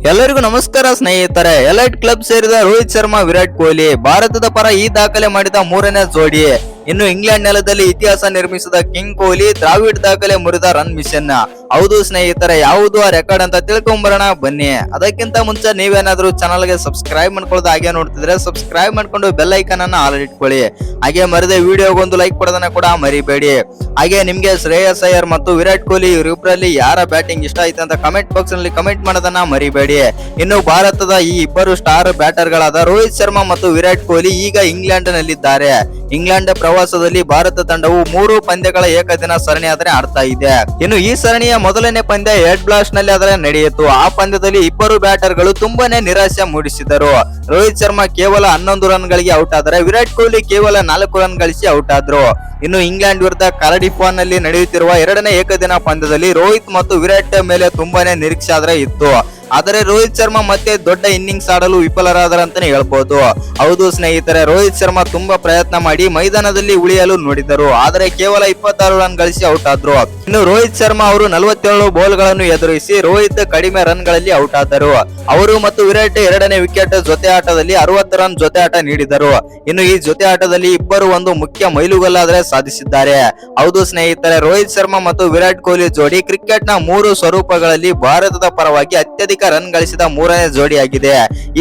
ಎಲ್ಲರಿಗೂ ನಮಸ್ಕಾರ ಸ್ನೇಹಿತರೆ. ಎಲೈಟ್ ಕ್ಲಬ್ ಸೇರಿದ ರೋಹಿತ್ ಶರ್ಮಾ, ವಿರಾಟ್ ಕೊಹ್ಲಿ ಭಾರತದ ಪರ ಈ ದಾಖಲೆ ಮಾಡಿದ ಮೂರನೇ ಜೋಡಿ. ಇನ್ನು ಇಂಗ್ಲೆಂಡ್ ನೆಲದಲ್ಲಿ ಇತಿಹಾಸ ನಿರ್ಮಿಸಿದ ಕಿಂಗ್ ಕೊಹ್ಲಿ ದ್ರಾವಿಡ್ ದಾಖಲೆ ಮುರಿದ ರನ್ ಮಿಷನ್. ಹೌದು ಸ್ನೇಹಿತರೆ, ಯಾವುದು ಆ ರೆಕಾರ್ಡ್ ಅಂತ ತಿಳ್ಕೊಂಬರೋಣ ಬನ್ನಿ. ಅದಕ್ಕಿಂತ ಮುಂಚೆ ನೀವೇನಾದ್ರೂ ಚಾನಲ್ ಗೆ ಸಬ್ಸ್ಕ್ರೈಬ್ ಮಾಡ್ಕೊಳ್ಳೋದು ಹಾಗೆ ನೋಡ್ತಿದ್ರೆ ಸಬ್ಸ್ಕ್ರೈಬ್ ಮಾಡ್ಕೊಂಡು ಬೆಲ್ ಐಕಾನ್ ಅನ್ನ ಆಲ್ ಇಟ್ಕೊಳ್ಳಿ. ಹಾಗೆ ಮರದೆ ವಿಡಿಯೋಗೊಂದು ಲೈಕ್ ಕೊಡೋದನ್ನ ಕೂಡ ಮರಿಬೇಡಿ. ಹಾಗೆ ನಿಮ್ಗೆ ಶ್ರೇಯಸ್ ಅಯ್ಯರ್ ಮತ್ತು ವಿರಾಟ್ ಕೊಹ್ಲಿ ಇವರಿಬ್ಬರಲ್ಲಿ ಯಾರ ಬ್ಯಾಟಿಂಗ್ ಇಷ್ಟ ಆಯ್ತು ಅಂತ ಕಮೆಂಟ್ ಬಾಕ್ಸ್ ನಲ್ಲಿ ಕಮೆಂಟ್ ಮಾಡೋದನ್ನ ಮರಿಬೇಡಿ. ಇನ್ನು ಭಾರತದ ಈ ಇಬ್ಬರು ಸ್ಟಾರ್ ಬ್ಯಾಟರ್ ಗಳಾದ ರೋಹಿತ್ ಶರ್ಮಾ ಮತ್ತು ವಿರಾಟ್ ಕೊಹ್ಲಿ ಈಗ ಇಂಗ್ಲೆಂಡ್ ನಲ್ಲಿದ್ದಾರೆ. ಇಂಗ್ಲೆಂಡ್ ಪ್ರವಾಸದಲ್ಲಿ ಭಾರತ ತಂಡವು 3 ಪಂದ್ಯಗಳ ಏಕದಿನ ಸರಣಿ ಆದ್ರೆ ಆಡ್ತಾ ಇದೆ. ಇನ್ನು ಈ ಸರಣಿಯ ಮೊದಲನೇ ಪಂದ್ಯ ಹೆಡ್ ಬ್ಲಾಸ್ಟ್ ನಲ್ಲಿ ಆದ್ರೆ ನಡೆಯಿತು. ಆ ಪಂದ್ಯದಲ್ಲಿ ಇಬ್ಬರು ಬ್ಯಾಟರ್ ಗಳು ತುಂಬಾನೇ ನಿರಾಶೆ ಮೂಡಿಸಿದರು. ರೋಹಿತ್ ಶರ್ಮಾ ಕೇವಲ 11 ರನ್ ಗಳಿಗೆ ಔಟ್ ಆದರೆ ವಿರಾಟ್ ಕೊಹ್ಲಿ ಕೇವಲ 4 ರನ್ ಗಳಿಸಿ ಔಟ್ ಆದ್ರು. ಇನ್ನು ಇಂಗ್ಲೆಂಡ್ ವಿರುದ್ಧ ಕಾರ್ಡಿಫ್ ನಲ್ಲಿ ನಡೆಯುತ್ತಿರುವ ಎರಡನೇ ಏಕದಿನ ಪಂದ್ಯದಲ್ಲಿ ರೋಹಿತ್ ಮತ್ತು ವಿರಾಟ್ ಮೇಲೆ ತುಂಬಾನೇ ನಿರೀಕ್ಷೆ ಆದ್ರೆ ಇತ್ತು. ಆದರೆ ರೋಹಿತ್ ಶರ್ಮಾ ಮತ್ತೆ ದೊಡ್ಡ ಇನ್ನಿಂಗ್ಸ್ ಆಡಲು ವಿಫಲರಾದರಂತಾನೆ ಹೇಳ್ಬೋದು. ಹೌದು ಸ್ನೇಹಿತರೆ, ರೋಹಿತ್ ಶರ್ಮಾ ತುಂಬಾ ಪ್ರಯತ್ನ ಮಾಡಿ ಮೈದಾನದಲ್ಲಿ ಉಳಿಯಲು ನೋಡಿದರು, ಆದರೆ ಕೇವಲ 26 ರನ್ ಗಳಿಸಿ ಔಟ್ ಆದ್ರು. ಇನ್ನು ರೋಹಿತ್ ಶರ್ಮಾ ಅವರು 47 ಬಾಲ್ ಗಳನ್ನು ಎದುರಿಸಿ ರೋಹಿತ್ ಕಡಿಮೆ ರನ್ ಗಳಲ್ಲಿ ಔಟ್ ಆದರು. ಅವರು ಮತ್ತು ವಿರಾಟ್ ಎರಡನೇ ವಿಕೆಟ್ ಜೊತೆ ಆಟದಲ್ಲಿ 60 ರನ್ ಜೊತೆ ಆಟ ನೀಡಿದರು. ಇನ್ನು ಈ ಜೊತೆ ಆಟದಲ್ಲಿ ಇಬ್ಬರು ಒಂದು ಮುಖ್ಯ ಮೈಲುಗಲ್ಲಾದ್ರೆ ಸಾಧಿಸಿದ್ದಾರೆ. ಹೌದು ಸ್ನೇಹಿತರೆ, ರೋಹಿತ್ ಶರ್ಮಾ ಮತ್ತು ವಿರಾಟ್ ಕೊಹ್ಲಿ ಜೋಡಿ ಕ್ರಿಕೆಟ್ ನ 3 ಸ್ವರೂಪಗಳಲ್ಲಿ ಭಾರತದ ಪರವಾಗಿ ಅತ್ಯಧಿಕ ರನ್ ಗಳಿಸಿದ ಮೂರನೇ ಜೋಡಿಯಾಗಿದೆ.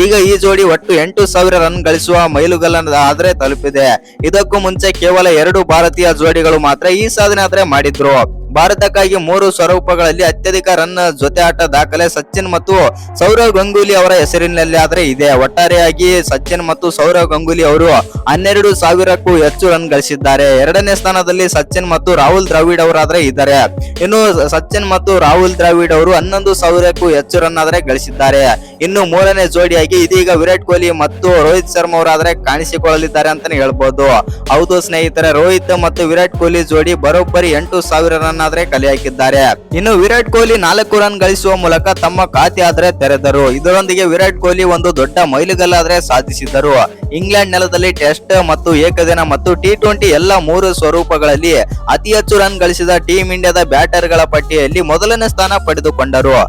ಈಗ ಈ ಜೋಡಿ ಒಟ್ಟು 8,000 ರನ್ ಗಳಿಸುವ ಮೈಲುಗಲ್ಲನ್ನು ಆದ್ರೆ ತಲುಪಿದೆ. ಇದಕ್ಕೂ ಮುಂಚೆ ಕೇವಲ 2 ಭಾರತೀಯ ಜೋಡಿಗಳು ಮಾತ್ರ ಈ ಸಾಧನೆ ಆದ್ರೆ ಮಾಡಿದ್ರು. ಭಾರತಕ್ಕಾಗಿ 3 ಸ್ವರೂಪಗಳಲ್ಲಿ ಅತ್ಯಧಿಕ ರನ್ ಜೊತೆ ಆಟ ದಾಖಲೆ ಸಚಿನ್ ಮತ್ತು ಸೌರವ್ ಗಂಗೂಲಿ ಅವರ ಹೆಸರಿನಲ್ಲಿ ಆದ್ರೆ ಇದೆ. ಒಟ್ಟಾರೆಯಾಗಿ ಸಚಿನ್ ಮತ್ತು ಸೌರವ್ ಗಂಗೂಲಿ ಅವರು 12,000ಕ್ಕೂ ಹೆಚ್ಚು ರನ್ ಗಳಿಸಿದ್ದಾರೆ. ಎರಡನೇ ಸ್ಥಾನದಲ್ಲಿ ಸಚಿನ್ ಮತ್ತು ರಾಹುಲ್ ದ್ರಾವಿಡ್ ಅವರಾದ್ರೆ ಇದ್ದಾರೆ. ಇನ್ನು ಸಚಿನ್ ಮತ್ತು ರಾಹುಲ್ ದ್ರಾವಿಡ್ ಅವರು 11,000ಕ್ಕೂ ಹೆಚ್ಚು ರನ್ ಆದ್ರೆ ಗಳಿಸಿದ್ದಾರೆ. ಇನ್ನು ಮೂರನೇ ಜೋಡಿಯಾಗಿ ಇದೀಗ ವಿರಾಟ್ ಕೊಹ್ಲಿ ಮತ್ತು ರೋಹಿತ್ ಶರ್ಮಾ ಅವರಾದ್ರೆ ಕಾಣಿಸಿಕೊಳ್ಳಲಿದ್ದಾರೆ ಅಂತಾನೆ ಹೇಳ್ಬೋದು. ಹೌದು ಸ್ನೇಹಿತರೆ, ರೋಹಿತ್ ಮತ್ತು ವಿರಾಟ್ ಕೊಹ್ಲಿ ಜೋಡಿ ಬರೋಬ್ಬರಿ 8,000 ರನ್ ಆದ್ರೆ ಕಲೆ ಹಾಕಿದ್ದಾರೆ. ಇನ್ನು ವಿರಾಟ್ ಕೊಹ್ಲಿ 4 ರನ್ ಗಳಿಸುವ ಮೂಲಕ ತಮ್ಮ ಖಾತೆ ಆದ್ರೆ ತೆರೆದರು. ಇದರೊಂದಿಗೆ ವಿರಾಟ್ ಕೊಹ್ಲಿ ಒಂದು ದೊಡ್ಡ ಮೈಲುಗಲ್ಲಾದ್ರೆ ಸಾಧಿಸಿದರು. ಇಂಗ್ಲೆಂಡ್ ನೆಲದಲ್ಲಿ ಟೆಸ್ಟ್ ಮತ್ತು ಏಕದಿನ ಮತ್ತು T20 ಎಲ್ಲ 3 ಸ್ವರೂಪಗಳಲ್ಲಿ ಅತಿ ಹೆಚ್ಚು ರನ್ ಗಳಿಸಿದ ಟೀಂ ಇಂಡಿಯಾದ ಬ್ಯಾಟರ್ ಗಳ ಪಟ್ಟಿಯಲ್ಲಿ ಮೊದಲನೇ ಸ್ಥಾನ ಪಡೆದುಕೊಂಡರು.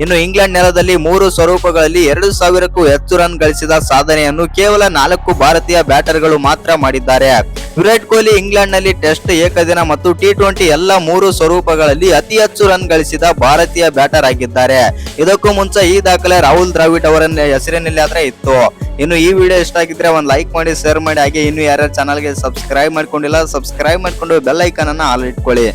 ಇನ್ನು ಇಂಗ್ಲೆಂಡ್ ನೆಲದಲ್ಲಿ 3 ಸ್ವರೂಪಗಳಲ್ಲಿ 2,000ಕ್ಕೂ ಹೆಚ್ಚು ರನ್ ಗಳಿಸಿದ ಸಾಧನೆಯನ್ನು ಕೇವಲ 4 ಭಾರತೀಯ ಬ್ಯಾಟರ್ ಗಳು ಮಾತ್ರ ಮಾಡಿದ್ದಾರೆ. ವಿರಾಟ್ ಕೊಹ್ಲಿ ಇಂಗ್ಲೆಂಡ್ ನಲ್ಲಿ ಟೆಸ್ಟ್, ಏಕದಿನ ಮತ್ತು T20 ಎಲ್ಲ 3 ಸ್ವರೂಪಗಳಲ್ಲಿ ಅತಿ ಹೆಚ್ಚು ರನ್ ಗಳಿಸಿದ ಭಾರತೀಯ ಬ್ಯಾಟರ್ ಆಗಿದ್ದಾರೆ. ಇದಕ್ಕೂ ಮುಂಚೆ ಈ ದಾಖಲೆ ರಾಹುಲ್ ದ್ರಾವಿಡ್ ಅವರ ಹೆಸರಿನಲ್ಲಿ ಆದ್ರೆ ಇತ್ತು. ಇನ್ನು ಈ ವಿಡಿಯೋ ಇಷ್ಟ ಆಗಿದ್ರೆ ಒಂದು ಲೈಕ್ ಮಾಡಿ, ಶೇರ್ ಮಾಡಿ. ಹಾಗೆ ಇನ್ನು ಯಾರ್ಯಾರು ಚಾನಲ್ಗೆ ಸಬ್ಸ್ಕ್ರೈಬ್ ಮಾಡ್ಕೊಂಡಿಲ್ಲ ಸಬ್ಸ್ಕ್ರೈಬ್ ಮಾಡ್ಕೊಂಡು ಬೆಲ್ ಐಕಾನ್ ಅನ್ನ ಆಲ್ ಇಟ್ಕೊಳ್ಳಿ.